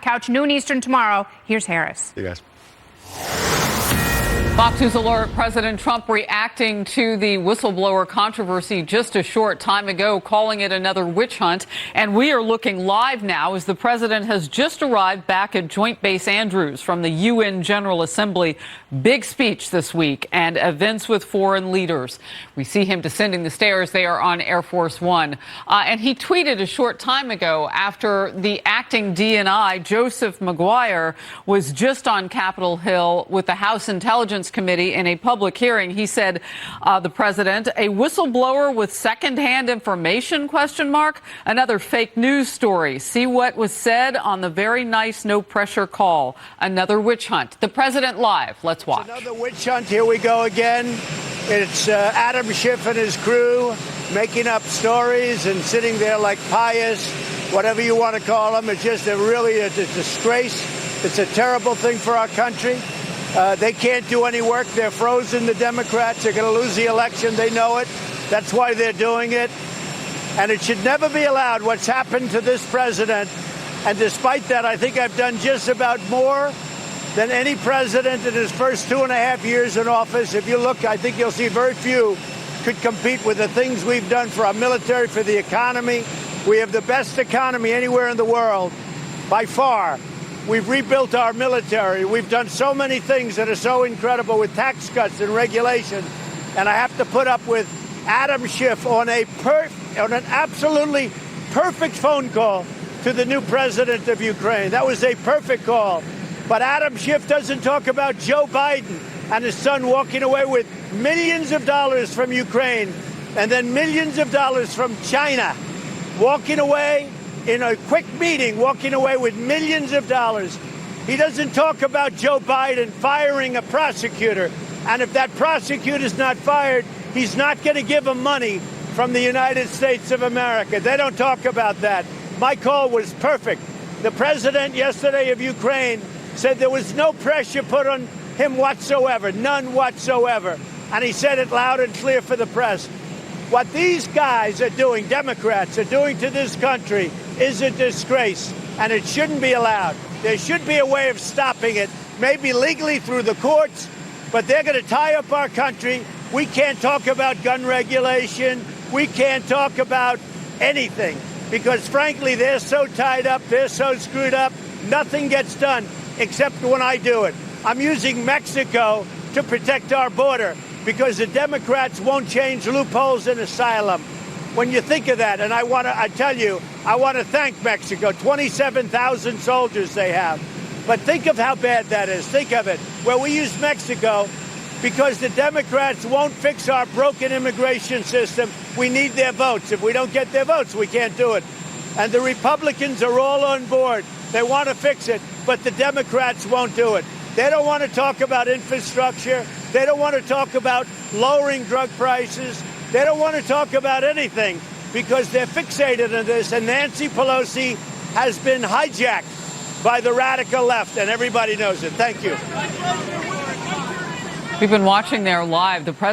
couch, noon Eastern tomorrow. Here's Harris. See you guys. Fox News alert, President Trump reacting to the whistleblower controversy just a short time ago, calling it another witch hunt. And we are looking live now as the president has just arrived back at Joint Base Andrews from the UN General Assembly. Big speech this week and events with foreign leaders. We see him descending the stairs there on Air Force One. And he tweeted a short time ago after the acting DNI, Joseph Maguire, was just on Capitol Hill with the House Intelligence Committee in a public hearing. He said, the president, a whistleblower with secondhand information, ? Another fake news story. See what was said on the very nice no pressure call. Another witch hunt. The president live. Let's watch. It's another witch hunt. Here we go again. It's Adam Schiff and his crew making up stories and sitting there like pious, whatever you want to call them. It's just really a disgrace. It's a terrible thing for our country. They can't do any work. They're frozen, the Democrats. They're going to lose the election. They know it. That's why they're doing it. And it should never be allowed, what's happened to this president. And despite that, I think I've done just about more than any president in his first 2.5 years in office. If you look, I think you'll see very few could compete with the things we've done for our military, for the economy. We have the best economy anywhere in the world, by far. We've rebuilt our military. We've done so many things that are so incredible with tax cuts and regulation. And I have to put up with Adam Schiff on an absolutely perfect phone call to the new president of Ukraine. That was a perfect call. But Adam Schiff doesn't talk about Joe Biden and his son walking away with millions of dollars from Ukraine and then millions of dollars from China, walking away in a quick meeting, walking away with millions of dollars. He doesn't talk about Joe Biden firing a prosecutor. And if that prosecutor's not fired, he's not going to give him money from the United States of America. They don't talk about that. My call was perfect. The president yesterday of Ukraine said there was no pressure put on him whatsoever, none whatsoever. And he said it loud and clear for the press. What these guys are doing, Democrats are doing to this country, is a disgrace, and it shouldn't be allowed. There should be a way of stopping it, maybe legally through the courts, but they're going to tie up our country. We can't talk about gun regulation. We can't talk about anything because, frankly, they're so tied up, they're so screwed up, nothing gets done except when I do it. I'm using Mexico to protect our border because the Democrats won't change loopholes in asylum. When you think of that, and I want to thank Mexico, 27,000 soldiers they have. But think of how bad that is. Think of it. Well, we use Mexico because the Democrats won't fix our broken immigration system. We need their votes. If we don't get their votes, we can't do it. And the Republicans are all on board. They want to fix it, but the Democrats won't do it. They don't want to talk about infrastructure. They don't want to talk about lowering drug prices. They don't want to talk about anything because they're fixated on this. And Nancy Pelosi has been hijacked by the radical left, and everybody knows it. Thank you. We've been watching there live. The president